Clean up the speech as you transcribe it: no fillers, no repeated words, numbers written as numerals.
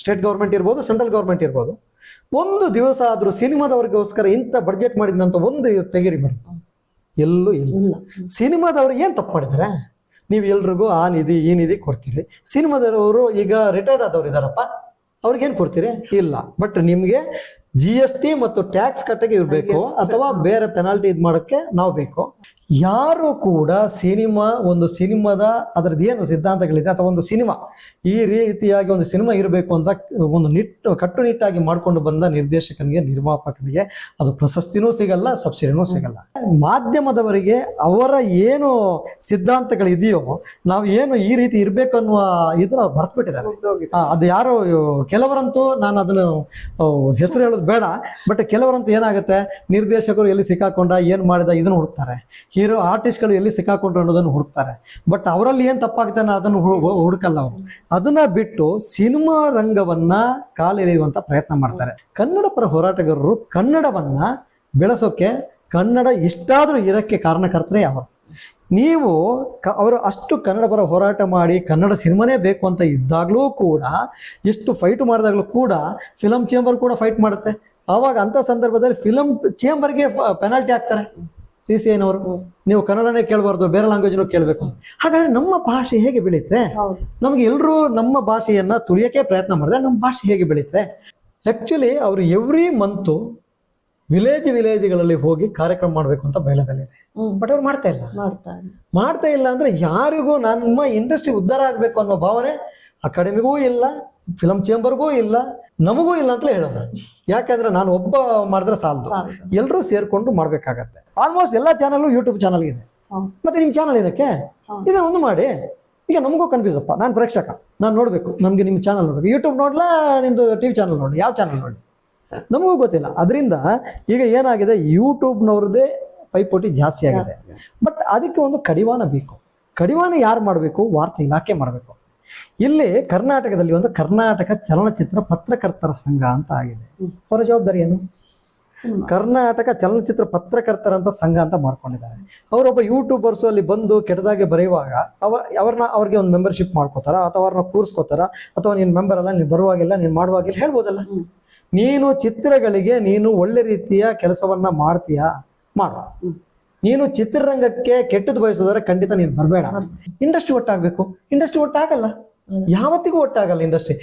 State government ಇರ್ಬೋದು, central government ಇರ್ಬೋದು, ಒಂದು ದಿವಸ ಆದ್ರೂ ಸಿನಿಮಾದವ್ರಿಗೋಸ್ಕರ ಇಂಥ ಬಡ್ಜೆಟ್ ಮಾಡಿದ್ನಂತ ಒಂದು ತೆಗಿರಿ ಬರ್ ಎಲ್ಲೂ ಇಲ್ಲ. ಸಿನಿಮಾದವ್ರು ಏನ್ ತಪ್ಪು ಮಾಡಿದ್ದಾರೆ? ನೀವು ಎಲ್ರಿಗೂ ಆ ನಿಧಿ ಈ ನಿಧಿ ಕೊಡ್ತೀರಿ. ಸಿನಿಮಾದವರು ಈಗ ರಿಟೈರ್ಡ್ ಆದವ್ರು ಇದಾರಪ್ಪ, ಅವ್ರಿಗೇನು ಕೊಡ್ತೀರಿ? ಇಲ್ಲ. ಬಟ್ ನಿಮ್ಗೆ GST ಮತ್ತು ಟ್ಯಾಕ್ಸ್ ಕಟ್ಟಕ್ಕೆ ಇರ್ಬೇಕು, ಅಥವಾ ಬೇರೆ ಪೆನಾಲ್ಟಿ ಇದು ಮಾಡೋಕ್ಕೆ ನಾವು ಬೇಕು. ಯಾರು ಕೂಡ ಒಂದು ಸಿನಿಮಾದ ಅದರದ್ದು ಏನು ಸಿದ್ಧಾಂತಗಳಿದೆ, ಅಥವಾ ಒಂದು ಸಿನಿಮಾ ಈ ರೀತಿಯಾಗಿ ಒಂದು ಸಿನಿಮಾ ಇರಬೇಕು ಅಂತ ಒಂದು ಕಟ್ಟುನಿಟ್ಟಾಗಿ ಮಾಡ್ಕೊಂಡು ಬಂದ ನಿರ್ದೇಶಕನಿಗೆ, ನಿರ್ಮಾಪಕನಿಗೆ ಅದು ಪ್ರಶಸ್ತಿನೂ ಸಿಗಲ್ಲ, ಸಬ್ಸಿಡಿನೂ ಸಿಗಲ್ಲ. ಮಾಧ್ಯಮದವರಿಗೆ ಅವರ ಏನು ಸಿದ್ಧಾಂತಗಳಿದೆಯೋ, ನಾವು ಏನು ಈ ರೀತಿ ಇರ್ಬೇಕು ಅನ್ನುವ ಇದನ್ನ ಮರ್ತ್ಬಿಟ್ಟಿದ್ದಾರೆ. ಅದು ಯಾರು ಕೆಲವರಂತೂ, ನಾನು ಅದನ್ನು ಹೆಸರು ಹೇಳೋದು ಬೇಡ, ಬಟ್ ಕೆಲವರಂತೂ ಏನಾಗುತ್ತೆ, ನಿರ್ದೇಶಕರು ಎಲ್ಲಿ ಸಿಕ್ಕಾಕೊಂಡ, ಏನ್ ಮಾಡಿದ ಇದನ್ನು ಹುಡುಕ್ತಾರೆ, ಹೀರೋ ಆರ್ಟಿಸ್ಟ್ಗಳು ಎಲ್ಲಿ ಸಿಕ್ಕಾಕೊಂಡ್ರು ಅನ್ನೋದನ್ನು ಹುಡುಕ್ತಾರೆ. ಬಟ್ ಅವರಲ್ಲಿ ಏನ್ ತಪ್ಪಾಗುತ್ತೆ ಅದನ್ನು ಹುಡುಕಲ್ಲ. ಅವರು ಅದನ್ನ ಬಿಟ್ಟು ಸಿನಿಮಾ ರಂಗವನ್ನ ಕಾಲೆಳೆಯುವಂತ ಪ್ರಯತ್ನ ಮಾಡ್ತಾರೆ. ಕನ್ನಡ ಪರ ಹೋರಾಟಗಾರರು ಕನ್ನಡವನ್ನ ಬೆಳೆಸೋಕೆ, ಕನ್ನಡ ಇಷ್ಟಾದ್ರೂ ಇರಕ್ಕೆ ಕಾರಣಕರ್ತರೇ ಅವರು. ನೀವು ಅವರು ಅಷ್ಟು ಕನ್ನಡ ಪರ ಹೋರಾಟ ಮಾಡಿ ಕನ್ನಡ ಸಿನಿಮಾನೇ ಬೇಕು ಅಂತ ಇದ್ದಾಗಲೂ ಕೂಡ, ಎಷ್ಟು ಫೈಟ್ ಮಾಡಿದಾಗಲೂ ಕೂಡ ಫಿಲಂ ಚೇಂಬರ್ ಕೂಡ ಫೈಟ್ ಮಾಡುತ್ತೆ. ಆವಾಗ ಅಂತ ಸಂದರ್ಭದಲ್ಲಿ ಫಿಲಂ ಚೇಂಬರ್ಗೆ ಪೆನಾಲ್ಟಿ ಹಾಕ್ತಾರೆ CCIನವರು. ನೀವು ಕನ್ನಡನೇ ಕೇಳಬಾರ್ದು, ಬೇರೆ ಲ್ಯಾಂಗ್ವೇಜ್ನೂ ಕೇಳಬೇಕು. ಹಾಗಾದ್ರೆ ನಮ್ಮ ಭಾಷೆ ಹೇಗೆ ಬೆಳೀತದೆ? ನಮ್ಗೆ ಎಲ್ಲರೂ ನಮ್ಮ ಭಾಷೆಯನ್ನ ತುಳಿಯಕ್ಕೆ ಪ್ರಯತ್ನ ಮಾಡಿದ್ರೆ ನಮ್ಮ ಭಾಷೆ ಹೇಗೆ ಬೆಳೀತದೆ? ಆಕ್ಚುಲಿ ಅವರು ಎವ್ರಿ ಮಂತು ವಿಲೇಜ್ಗಳಲ್ಲಿ ಹೋಗಿ ಕಾರ್ಯಕ್ರಮ ಮಾಡ್ಬೇಕು ಅಂತ ಬಯಲದಲ್ಲಿದೆ. ಬಟ್ ಅವ್ರು ಮಾಡ್ತಾ ಇಲ್ಲ ಅಂದ್ರೆ ಯಾರಿಗೂ ನಮ್ಮ ಇಂಡಸ್ಟ್ರಿ ಉದ್ಧಾರ ಆಗ್ಬೇಕು ಅನ್ನೋ ಭಾವನೆ ಅಕಾಡೆಮಿಗೂ ಇಲ್ಲ, ಫಿಲಂ ಚೇಂಬರ್ಗೂ ಇಲ್ಲ, ನಮಗೂ ಇಲ್ಲ ಅಂತಲೇ ಹೇಳೋದು. ಯಾಕಂದ್ರೆ ನಾನು ಒಬ್ಬ ಮಾಡಿದ್ರೆ ಸಾಲದು, ಎಲ್ಲರೂ ಸೇರ್ಕೊಂಡು ಮಾಡ್ಬೇಕಾಗತ್ತೆ. ಆಲ್ಮೋಸ್ಟ್ ಎಲ್ಲಾ ಚಾನಲ್ ಯೂಟ್ಯೂಬ್ ಚಾನಲ್ ಇದೆ, ಮತ್ತೆ ನಿಮ್ ಚಾನಲ್ ಏನಕ್ಕೆ? ಇದನ್ನ ಒಂದು ಮಾಡಿ. ಈಗ ನಮಗೂ ಕನ್ಫ್ಯೂಸ್ ಅಪ್ಪ, ನಾನು ಪ್ರೇಕ್ಷಕ, ನಾನು ನೋಡ್ಬೇಕು, ನಮ್ಗೆ ನಿಮ್ ಚಾನಲ್ ನೋಡ್ಬೇಕು, ಯೂಟ್ಯೂಬ್ ನೋಡ್ಲಾ ನಿಮ್ದು TV ಚಾನಲ್ ನೋಡಿ, ಯಾವ ಚಾನಲ್ ನೋಡಿ ನಮಗೂ ಗೊತ್ತಿಲ್ಲ. ಅದರಿಂದ ಈಗ ಏನಾಗಿದೆ, ಯೂಟ್ಯೂಬ್ನವ್ರದ್ದೇ ಪೈಪೋಟಿ ಜಾಸ್ತಿ ಆಗಿದೆ. ಬಟ್ ಅದಕ್ಕೆ ಒಂದು ಕಡಿವಾಣ ಬೇಕು. ಕಡಿವಾಣ ಯಾರು ಮಾಡಬೇಕು? ವಾರ್ತಾ ಇಲಾಖೆ ಮಾಡಬೇಕು. ಇಲ್ಲಿ ಕರ್ನಾಟಕದಲ್ಲಿ ಒಂದು ಕರ್ನಾಟಕ ಚಲನಚಿತ್ರ ಪತ್ರಕರ್ತರ ಸಂಘ ಅಂತ ಆಗಿದೆ. ಅವರ ಜವಾಬ್ದಾರಿ ಏನು? ಕರ್ನಾಟಕ ಚಲನಚಿತ್ರ ಪತ್ರಕರ್ತರ ಸಂಘ ಅಂತ ಮಾಡ್ಕೊಂಡಿದ್ದಾರೆ. ಅವರೊಬ್ಬ ಯೂಟ್ಯೂಬರ್ಸು ಅಲ್ಲಿ ಬಂದು ಕೆಟ್ಟದಾಗೆ ಬರೆಯುವಾಗ ಅವ್ರಿಗೆ ಒಂದು ಮೆಂಬರ್ಶಿಪ್ ಮಾಡ್ಕೋತಾರ, ಅಥವಾ ಅವ್ರನ್ನ ಕೂರಿಸ್ಕೋತಾರ, ಅಥವಾ ನೀನು ಮೆಂಬರ್ ಅಲ್ಲ, ನೀನು ಬರುವಾಗಿಲ್ಲ, ನೀನು ಮಾಡುವಾಗಿಲ್ಲ ಹೇಳ್ಬೋದಲ್ಲ. ನೀನು ಚಿತ್ರಗಳಿಗೆ ನೀನು ಒಳ್ಳೆ ರೀತಿಯ ಕೆಲಸವನ್ನ ಮಾಡ್ತೀಯಾ, ಮಾಡು. ನೀನು ಚಿತ್ರರಂಗಕ್ಕೆ ಕೆಟ್ಟದ್ದು ಬಯಸೋದ್ರೆ ಖಂಡಿತ ನೀನು ಬರಬೇಡ. ಇಂಡಸ್ಟ್ರಿ ಒಟ್ಟಾಗಬೇಕು. ಇಂಡಸ್ಟ್ರಿ ಒಟ್ಟಾಗಲ್ಲ, ಯಾವತ್ತಿಗೂ ಒಟ್ಟಾಗಲ್ಲ ಇಂಡಸ್ಟ್ರಿ.